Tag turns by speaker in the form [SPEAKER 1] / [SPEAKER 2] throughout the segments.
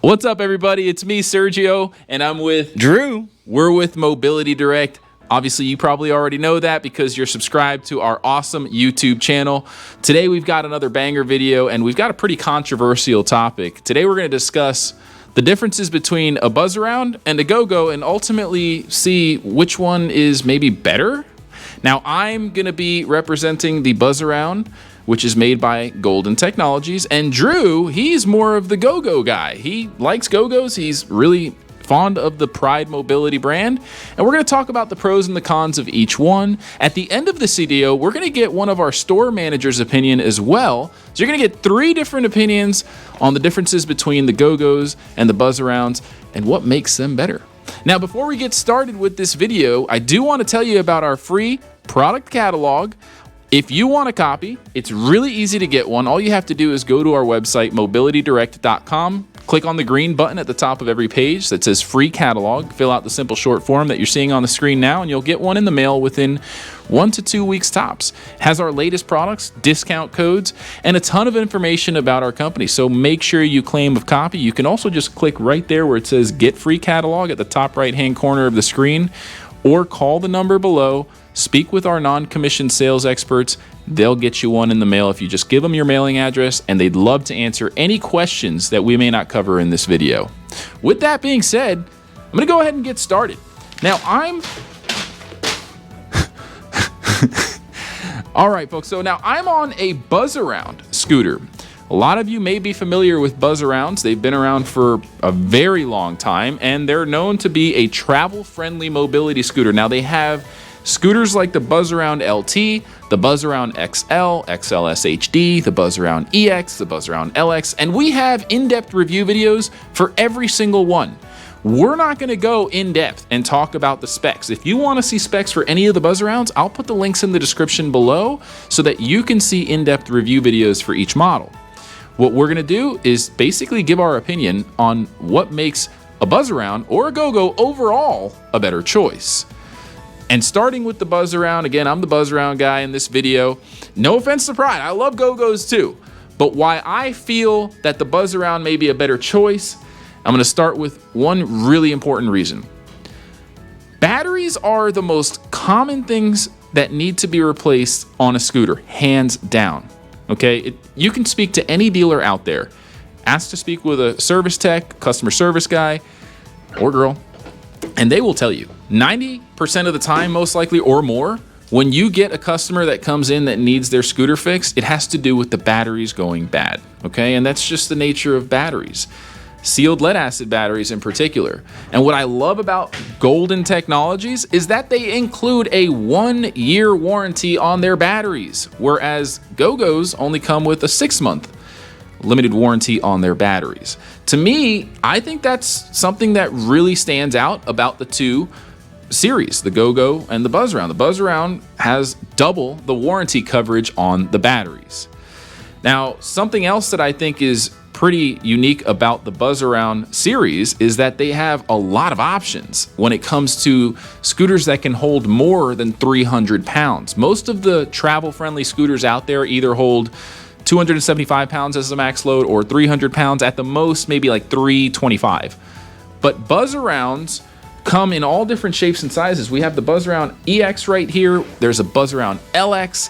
[SPEAKER 1] What's up, everybody? It's me, Sergio, and I'm with
[SPEAKER 2] Drew.
[SPEAKER 1] We're with Mobility Direct. Obviously, you probably already know that because you're subscribed to our awesome YouTube channel. Today, we've got another banger video, and we've got a pretty controversial topic. Today, we're going to discuss the differences between a Buzzaround and a Go-Go and ultimately see which one is maybe better. Now, I'm going to be representing the Buzzaround, which is made by Golden Technologies, and Drew, he's more of the Go-Go guy. He likes Go-Gos. He's really fond of the Pride Mobility brand, and we're going to talk about the pros and the cons of each one. At the end of this video, we're going to get one of our store managers' opinion as well. So you're going to get 3 different opinions on the differences between the Go-Gos and the Buzzarounds and what makes them better. Now, before we get started with this video, I do want to tell you about our free product catalog. If you want a copy, it's really easy to get one. All you have to do is go to our website, mobilitydirect.com, click on the green button at the top of every page that says free catalog, fill out the simple short form that you're seeing on the screen now, and you'll get one in the mail within 1 to 2 weeks tops. It has our latest products, discount codes, and a ton of information about our company. So make sure you claim a copy. You can also just click right there where it says get free catalog at the top right-hand corner of the screen, or call the number below. Speak with our non-commissioned sales experts. They'll get you one in the mail if you just give them your mailing address, and they'd love to answer any questions that we may not cover in this video. With that being said, I'm going to go ahead and get started. Now, all right, folks. So now I'm on a Buzzaround scooter. A lot of you may be familiar with Buzzarounds. They've been around for a very long time, and they're known to be a travel-friendly mobility scooter. Now, they have scooters like the Buzzaround LT, the Buzzaround XL, XLS HD, the Buzzaround EX, the Buzzaround LX, and we have in-depth review videos for every single one. We're not going to go in-depth and talk about the specs. If you want to see specs for any of the Buzzarounds, I'll put the links in the description below so that you can see in-depth review videos for each model. What we're going to do is basically give our opinion on what makes a Buzzaround or a Go-Go overall a better choice. And starting with the Buzzaround, again, I'm the Buzzaround guy in this video. No offense to Pride, I love Go-Gos too. But why I feel that the Buzzaround may be a better choice, I'm gonna start with one really important reason. Batteries are the most common things that need to be replaced on a scooter, hands down. Okay, you can speak to any dealer out there. Ask to speak with a service tech, customer service guy, or girl, and they will tell you 90% of the time, most likely or more, when you get a customer that comes in that needs their scooter fixed, it has to do with the batteries going bad, okay? And that's just the nature of batteries, sealed lead acid batteries in particular. And what I love about Golden Technologies is that they include a 1-year warranty on their batteries, whereas Go-Gos only come with a 6-month limited warranty on their batteries. To me, I think that's something that really stands out about the two series, the Go-Go and the Buzzaround. The Buzzaround has double the warranty coverage on the batteries. Now, something else that I think is pretty unique about the Buzzaround series is that they have a lot of options when it comes to scooters that can hold more than 300 pounds. Most of the travel-friendly scooters out there either hold 275 pounds as the max load or 300 pounds at the most, maybe like 325. But Buzzarounds come in all different shapes and sizes. We have the Buzzaround EX right here. There's a Buzzaround LX,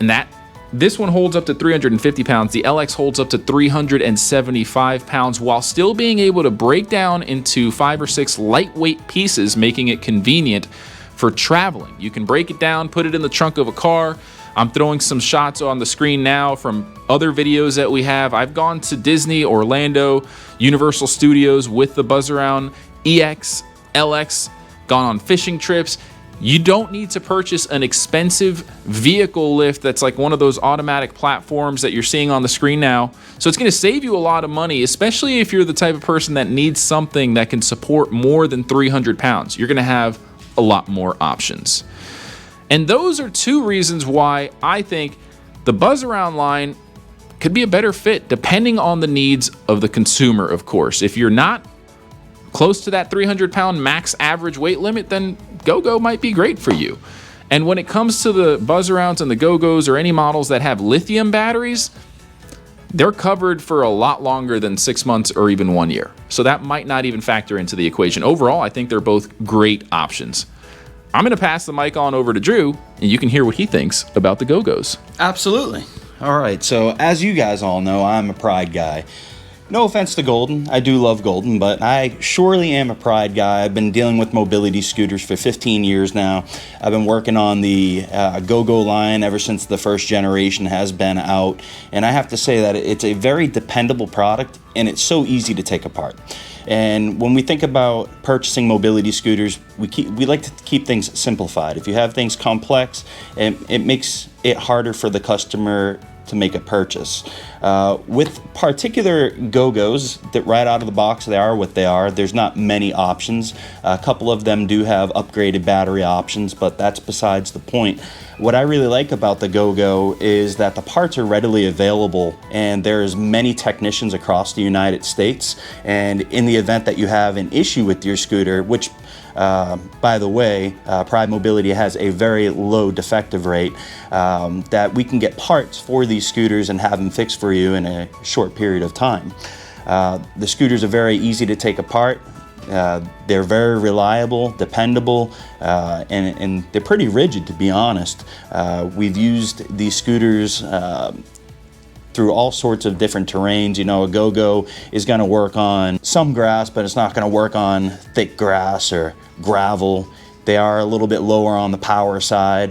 [SPEAKER 1] and this one holds up to 350 pounds. The LX holds up to 375 pounds while still being able to break down into 5 or 6 lightweight pieces, making it convenient for traveling. You can break it down, put it in the trunk of a car. I'm throwing some shots on the screen now from other videos that we have. I've gone to Disney, Orlando, Universal Studios with the Buzzaround EX, LX, gone on fishing trips. You don't need to purchase an expensive vehicle lift that's like one of those automatic platforms that you're seeing on the screen now. So it's going to save you a lot of money, especially if you're the type of person that needs something that can support more than 300 pounds. You're going to have a lot more options. And those are 2 reasons why I think the Buzzaround line could be a better fit depending on the needs of the consumer, of course. If you're not close to that 300-pound max average weight limit, then Go-Go might be great for you. And when it comes to the Buzzarounds and the Go-Gos or any models that have lithium batteries, they're covered for a lot longer than 6 months or even 1 year. So that might not even factor into the equation. Overall, I think they're both great options. I'm going to pass the mic on over to Drew, and you can hear what he thinks about the Go-Go's.
[SPEAKER 2] Absolutely. All right, so as you guys all know, I'm a Pride guy. No offense to Golden, I do love Golden, but I surely am a Pride guy. I've been dealing with mobility scooters for 15 years now. I've been working on the Go-Go line ever since the first generation has been out, and I have to say that it's a very dependable product, and it's so easy to take apart. And when we think about purchasing mobility scooters, we like to keep things simplified. If you have things complex, it makes it harder for the customer to make a purchase. With particular Go-Go's, that right out of the box, they are what they are. There's not many options. A couple of them do have upgraded battery options, but that's besides the point. What I really like about the Go-Go is that the parts are readily available, and there's many technicians across the United States. And in the event that you have an issue with your scooter, which by the way, Pride Mobility has a very low defective rate, that we can get parts for these scooters and have them fixed for you in a short period of time. The scooters are very easy to take apart. They're very reliable, dependable, and they're pretty rigid, to be honest. We've used these scooters through all sorts of different terrains. You know, a Go-Go is going to work on some grass, but it's not going to work on thick grass or gravel. They are a little bit lower on the power side,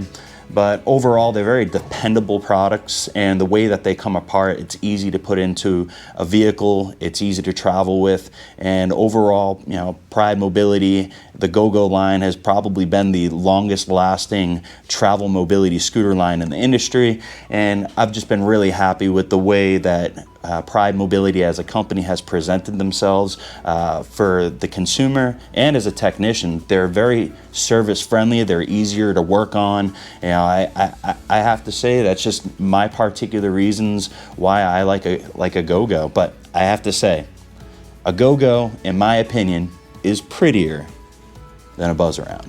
[SPEAKER 2] but overall they're very dependable products, and the way that they come apart, it's easy to put into a vehicle, it's easy to travel with, and overall, you know, Pride Mobility, the Go-Go line has probably been the longest lasting travel mobility scooter line in the industry, and I've just been really happy with the way that Pride Mobility as a company has presented themselves for the consumer and as a technician. They're very service friendly, they're easier to work on. You know, I have to say that's just my particular reasons why I like a Go-Go. But I have to say, a Go-Go, in my opinion, is prettier than a Buzzaround.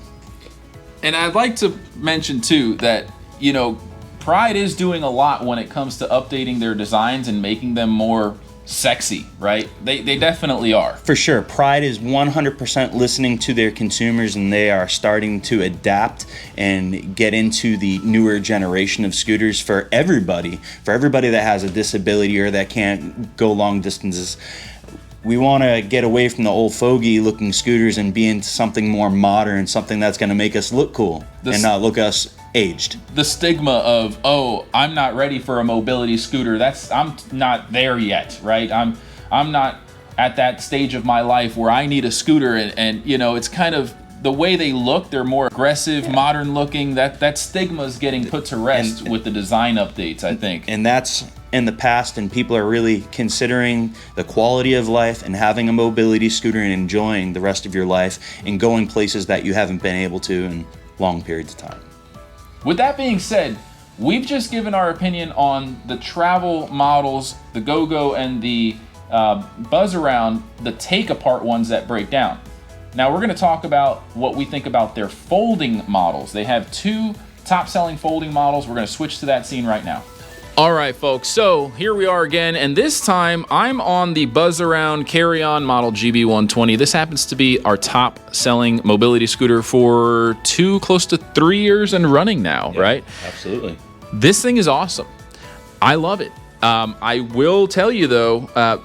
[SPEAKER 1] And I'd like to mention too that, you know, Pride is doing a lot when it comes to updating their designs and making them more sexy, right? They definitely are.
[SPEAKER 2] For sure. Pride is 100% listening to their consumers, and they are starting to adapt and get into the newer generation of scooters for everybody that has a disability or that can't go long distances. We want to get away from the old fogey looking scooters and be into something more modern, something that's going to make us look cool and not look us aged.
[SPEAKER 1] The stigma of, oh, I'm not ready for a mobility scooter, I'm not there yet, right? I'm not at that stage of my life where I need a scooter, and you know, it's kind of the way they look, they're more aggressive, modern looking. That stigma is getting put to rest with the design updates, I think.
[SPEAKER 2] And that's in the past, and people are really considering the quality of life and having a mobility scooter and enjoying the rest of your life and going places that you haven't been able to in long periods of time.
[SPEAKER 1] With that being said, we've just given our opinion on the travel models, the Go-Go and the Buzzaround, the take-apart ones that break down. Now we're going to talk about what we think about their folding models. They have two top-selling folding models. We're going to switch to that scene right now. All right, folks, so here we are again, and this time I'm on the Buzzaround carry-on model GB120. This happens to be our top-selling mobility scooter for close to 3 years and running now, right?
[SPEAKER 2] Absolutely.
[SPEAKER 1] This thing is awesome. I love it. I will tell you, though,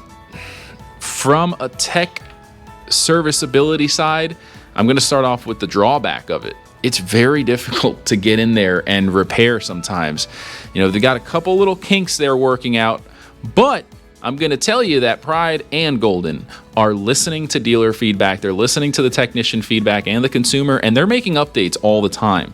[SPEAKER 1] from a tech serviceability side, I'm going to start off with the drawback of it. It's very difficult to get in there and repair sometimes. You know, they got a couple little kinks they're working out, but I'm going to tell you that Pride and Golden are listening to dealer feedback. They're listening to the technician feedback and the consumer, and they're making updates all the time.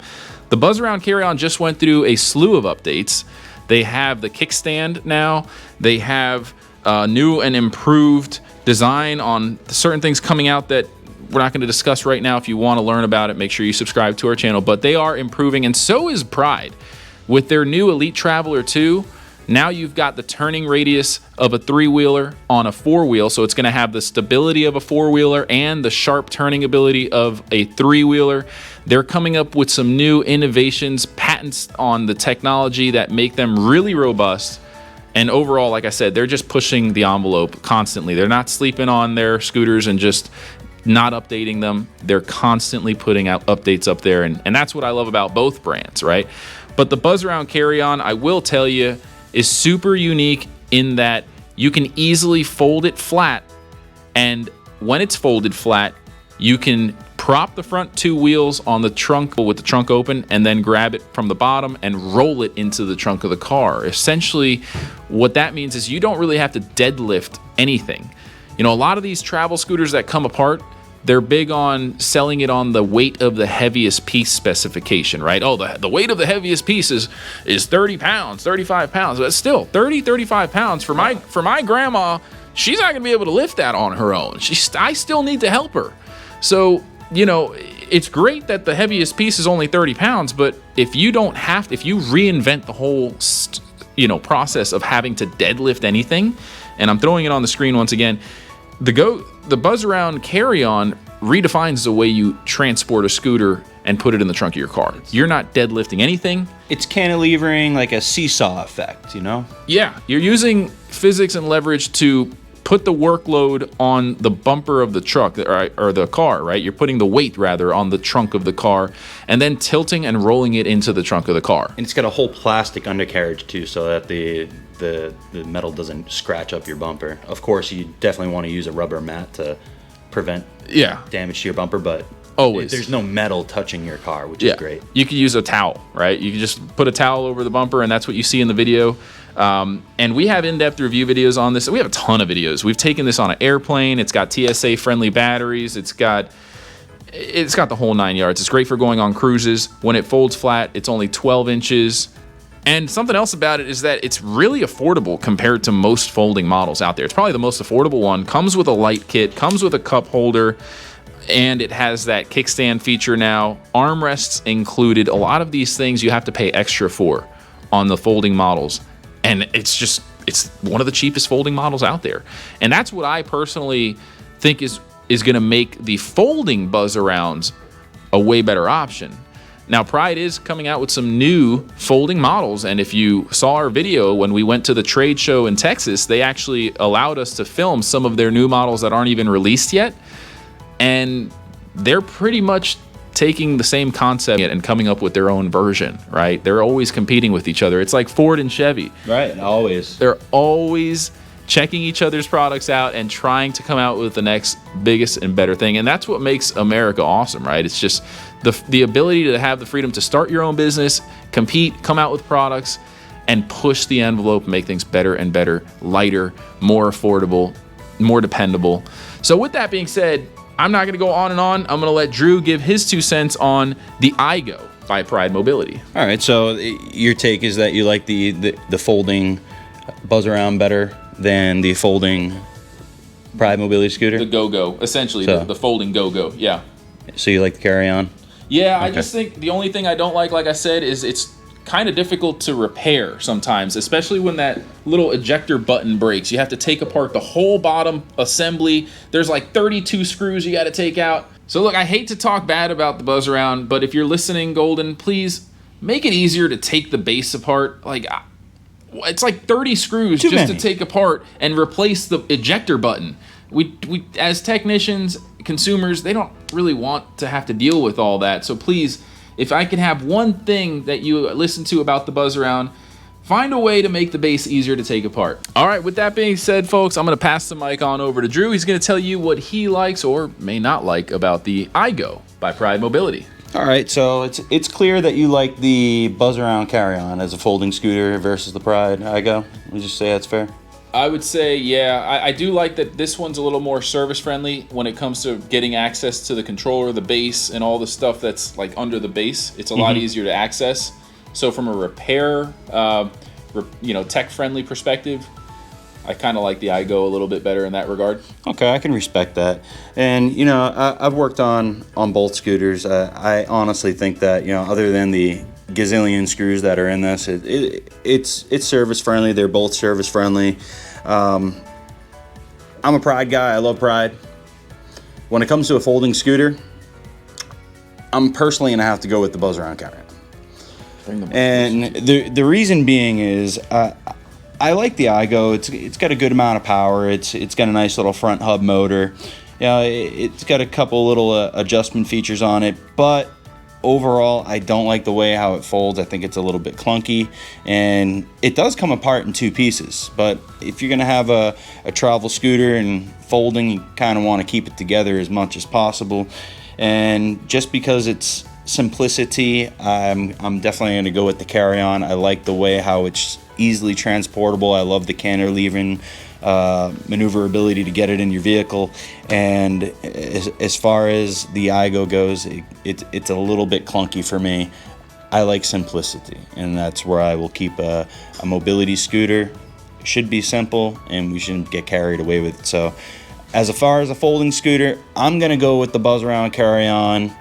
[SPEAKER 1] The Buzzaround carry-on just went through a slew of updates. They have the kickstand now. They have new and improved design on certain things coming out that we're not going to discuss right now. If you want to learn about it, make sure you subscribe to our channel. But they are improving, and so is Pride. With their new Elite Traveler 2, now you've got the turning radius of a three-wheeler on a four-wheel, so it's going to have the stability of a four-wheeler and the sharp turning ability of a three-wheeler. They're coming up with some new innovations, patents on the technology that make them really robust And overall, like I said, they're just pushing the envelope constantly. They're not sleeping on their scooters and just not updating them. They're constantly putting out updates up there. And that's what I love about both brands, right? But the Buzzaround Carry-On, I will tell you, is super unique in that you can easily fold it flat. And when it's folded flat, you can prop the front two wheels on the trunk with the trunk open and then grab it from the bottom and roll it into the trunk of the car. Essentially, what that means is you don't really have to deadlift anything. You know, a lot of these travel scooters that come apart, they're big on selling it on the weight of the heaviest piece specification, right? Oh, the weight of the heaviest piece is 30 pounds, 35 pounds. But still, 30, 35 pounds for my grandma, she's not gonna be able to lift that on her own. I still need to help her. So, you know, it's great that the heaviest piece is only 30 pounds, but if you reinvent the whole, process of having to deadlift anything, and I'm throwing it on the screen once again, the Buzzaround Carry-On redefines the way you transport a scooter and put it in the trunk of your car. You're not deadlifting anything.
[SPEAKER 2] It's cantilevering like a seesaw effect, you know?
[SPEAKER 1] Yeah, you're using physics and leverage to put the workload on the bumper of the truck or the car, right? You're putting the weight rather on the trunk of the car and then tilting and rolling it into the trunk of the car.
[SPEAKER 2] And it's got a whole plastic undercarriage too, so that the metal doesn't scratch up your bumper. Of course, you definitely want to use a rubber mat to prevent damage to your bumper, but
[SPEAKER 1] always
[SPEAKER 2] there's no metal touching your car, which is great.
[SPEAKER 1] You could use a towel, right? You can just put a towel over the bumper, and that's what you see in the video. And we have in-depth review videos on this. We have a ton of videos. We've taken this on an airplane. It's got TSA-friendly batteries. It's got the whole 9 yards. It's great for going on cruises. When it folds flat, it's only 12 inches. And something else about it is that it's really affordable compared to most folding models out there. It's probably the most affordable one. Comes with a light kit, comes with a cup holder, and it has that kickstand feature now. Armrests included. A lot of these things you have to pay extra for on the folding models. And it's one of the cheapest folding models out there. And that's what I personally think is going to make the folding Buzzarounds a way better option. Now, Pride is coming out with some new folding models. And if you saw our video when we went to the trade show in Texas, they actually allowed us to film some of their new models that aren't even released yet. And they're pretty much taking the same concept and coming up with their own version, right? They're always competing with each other. It's like Ford and Chevy.
[SPEAKER 2] Right, always.
[SPEAKER 1] They're always checking each other's products out and trying to come out with the next biggest and better thing. And that's what makes America awesome, right? It's just the ability to have the freedom to start your own business, compete, come out with products, and push the envelope, make things better and better, lighter, more affordable, more dependable. So with that being said, I'm not going to go on and on. I'm going to let Drew give his 2 cents on the iGo by Pride Mobility.
[SPEAKER 2] All right, so your take is that you like the folding Buzzaround better than the folding Pride Mobility scooter?
[SPEAKER 1] The Go-Go, essentially, the folding Go-Go, yeah.
[SPEAKER 2] So you like the Carry-On?
[SPEAKER 1] Yeah, okay. I just think the only thing I don't like I said, is it's kind of difficult to repair sometimes, especially when that little ejector button breaks. You have to take apart the whole bottom assembly. There's like 32 screws you got to take out. So look, I hate to talk bad about the Buzzaround, but if you're listening, Golden, please make it easier to take the base apart. Like, it's like 30 screws to take apart and replace the ejector button. We as technicians, consumers, they don't really want to have to deal with all that. So please, if I can have one thing that you listen to about the Buzzaround, find a way to make the base easier to take apart. All right, with that being said, folks, I'm going to pass the mic on over to Drew. He's going to tell you what he likes or may not like about the iGo by Pride Mobility.
[SPEAKER 2] All right, so it's clear that you like the Buzzaround Carry-On as a folding scooter versus the Pride iGo. Would you just say that's fair?
[SPEAKER 1] I would say, yeah. I do like that this one's a little more service-friendly when it comes to getting access to the controller, the base, and all the stuff that's like under the base. It's a lot easier to access. So from a repair, tech-friendly perspective, I kind of like the iGo a little bit better in that regard. Okay,
[SPEAKER 2] I can respect that. And, I've worked on both scooters. I honestly think that, other than the gazillion screws that are in this, it's service-friendly. They're both service-friendly. I'm a Pride guy. I love Pride. When it comes to a folding scooter, I'm personally going to have to go with the Buzzaround Carry-On. And the reason being is I like the iGo. It's got a good amount of power. It's got a nice little front hub motor. It's got a couple little adjustment features on it, but overall, I don't like the way how it folds. I think it's a little bit clunky, and it does come apart in 2 pieces. But if you're gonna have a travel scooter and folding, you kind of want to keep it together as much as possible. And just because it's simplicity, I'm definitely gonna go with the Carry-On. I like the way how it's easily transportable. I love the cantilevering maneuverability to get it in your vehicle. And as far as the iGo goes, it's a little bit clunky for me. I like simplicity, and that's where I will keep a mobility scooter. It should be simple, and we shouldn't get carried away with it. So as far as a folding scooter, I'm gonna go with the Buzzaround Carry-On.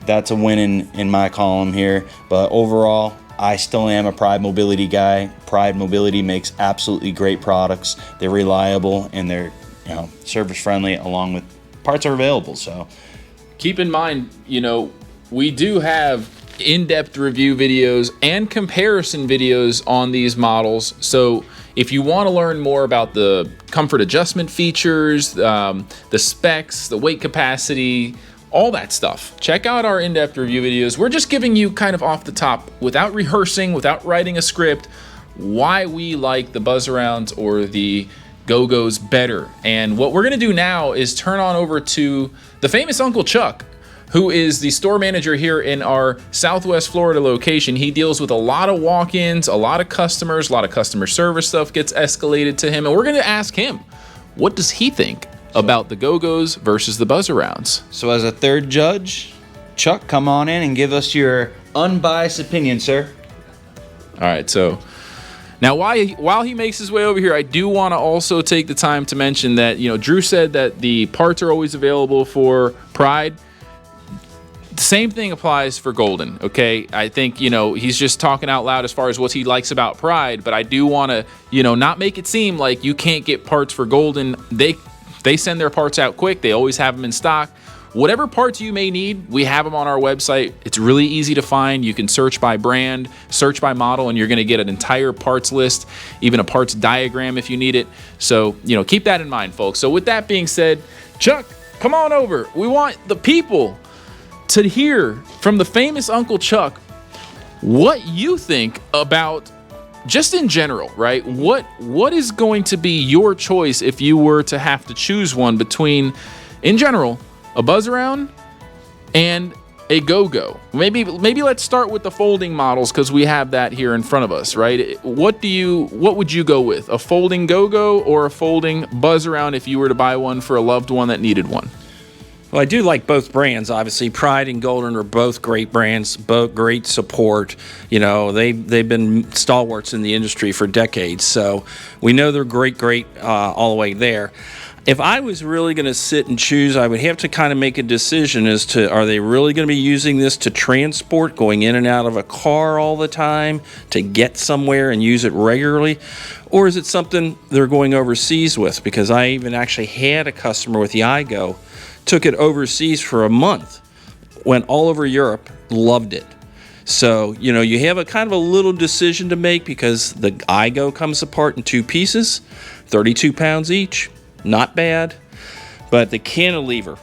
[SPEAKER 2] That's a win in my column here. But overall, I still am a Pride Mobility guy. Pride Mobility makes absolutely great products. They're reliable, and they're service friendly, along with parts are available. So
[SPEAKER 1] keep in mind, we do have in-depth review videos and comparison videos on these models. So if you want to learn more about the comfort adjustment features, the specs, the weight capacity, all that stuff, check out our in-depth review videos. We're just giving you kind of off the top, without rehearsing, without writing a script, why we like the Buzzarounds or the Go-Go's better. And what we're gonna do now is turn on over to the famous Uncle Chuck, who is the store manager here in our Southwest Florida location. He deals with a lot of walk-ins, a lot of customers, a lot of customer service stuff gets escalated to him. And we're gonna ask him, what does he think about the Go-Go's versus the Buzzarounds?
[SPEAKER 2] So as a third judge, Chuck, come on in and give us your unbiased opinion, sir.
[SPEAKER 1] All right, so now while he makes his way over here, I do want to also take the time to mention that, Drew said that the parts are always available for Pride. The same thing applies for Golden, okay? I think, he's just talking out loud as far as what he likes about Pride, but I do want to, not make it seem like you can't get parts for Golden. They send their parts out quick. They always have them in stock. Whatever parts you may need, we have them on our website. It's really easy to find. You can search by brand, search by model, and you're going to get an entire parts list, even a parts diagram if you need it. So, keep that in mind, folks. So with that being said, Chuck, come on over. We want the people to hear from the famous Uncle Chuck what you think about, just in general, right? What is going to be your choice if you were to have to choose one between, in general, a Buzzaround and a Go-Go? Maybe let's start with the folding models, because we have that here in front of us, right? What would you go with? A folding Go-Go or a folding Buzzaround if you were to buy one for a loved one that needed one?
[SPEAKER 3] Well, I do like both brands. Obviously, Pride and Golden are both great brands, both great support. They've been stalwarts in the industry for decades, so we know they're great all the way there. If I was really going to sit and choose, I would have to kind of make a decision as to, are they really going to be using this to transport, going in and out of a car all the time, to get somewhere and use it regularly? Or is it something they're going overseas with? Because I even actually had a customer with the iGo, took it overseas for a month, went all over Europe, loved it. So, you have a kind of a little decision to make, because the iGo comes apart in 2 pieces, 32 pounds each. Not bad, but the cantilever,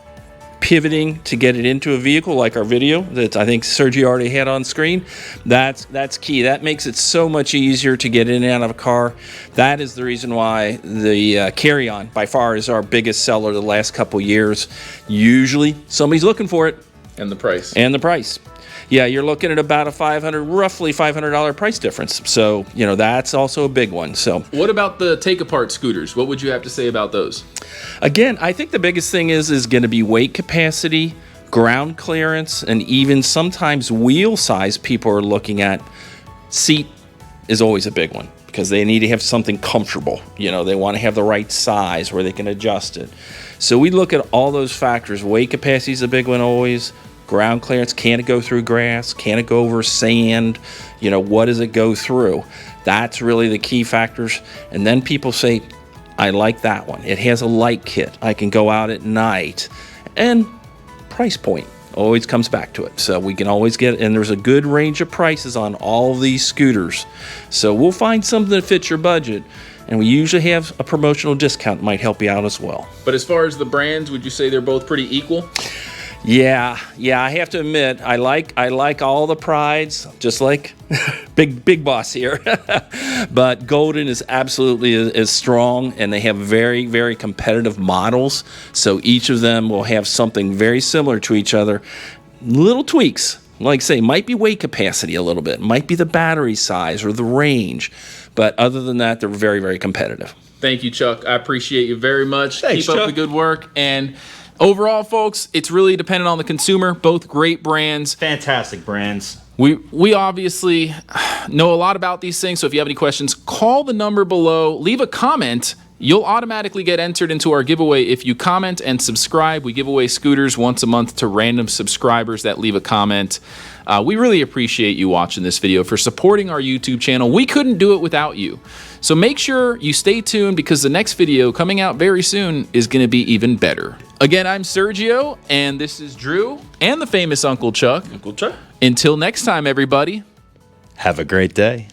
[SPEAKER 3] pivoting to get it into a vehicle, like our video that I think Sergio already had on screen, that's key. That makes it so much easier to get in and out of a car. That is the reason why the Carry-On by far is our biggest seller the last couple years. Usually somebody's looking for it.
[SPEAKER 1] And the price.
[SPEAKER 3] Yeah, you're looking at about a roughly $500 price difference. So, that's also a big one. So,
[SPEAKER 1] what about the take-apart scooters? What would you have to say about those?
[SPEAKER 3] Again, I think the biggest thing is going to be weight capacity, ground clearance, and even sometimes wheel size people are looking at. Seat is always a big one, because they need to have something comfortable. They want to have the right size where they can adjust it. So we look at all those factors. Weight capacity is a big one always. Ground clearance, can it go through grass? Can it go over sand? What does it go through? That's really the key factors. And then people say, I like that one. It has a light kit. I can go out at night. And price point. Always comes back to it. So we can always get, and there's a good range of prices on all of these scooters. So we'll find something that fits your budget, and we usually have a promotional discount that might help you out as well.
[SPEAKER 1] But as far as the brands, would you say they're both pretty equal?
[SPEAKER 3] Yeah, I have to admit, I like all the prides, just like big boss here. But Golden is absolutely is strong, and they have very, very competitive models. So each of them will have something very similar to each other. Little tweaks, like say, might be weight capacity a little bit, might be the battery size or the range. But other than that, they're very, very competitive.
[SPEAKER 1] Thank you, Chuck. I appreciate you very much.
[SPEAKER 2] Thanks,
[SPEAKER 1] Keep up
[SPEAKER 2] Chuck.
[SPEAKER 1] the good work. And overall, folks, it's really dependent on the consumer. Both great brands.
[SPEAKER 2] Fantastic brands.
[SPEAKER 1] We obviously know a lot about these things, so if you have any questions, call the number below, leave a comment. You'll automatically get entered into our giveaway if you comment and subscribe. We give away scooters once a month to random subscribers that leave a comment. We really appreciate you watching this video, for supporting our YouTube channel. We couldn't do it without you. So make sure you stay tuned, because the next video coming out very soon is going to be even better. Again, I'm Sergio, and this is Drew, and the famous Uncle Chuck.
[SPEAKER 3] Uncle Chuck.
[SPEAKER 1] Until next time, everybody.
[SPEAKER 2] Have a great day.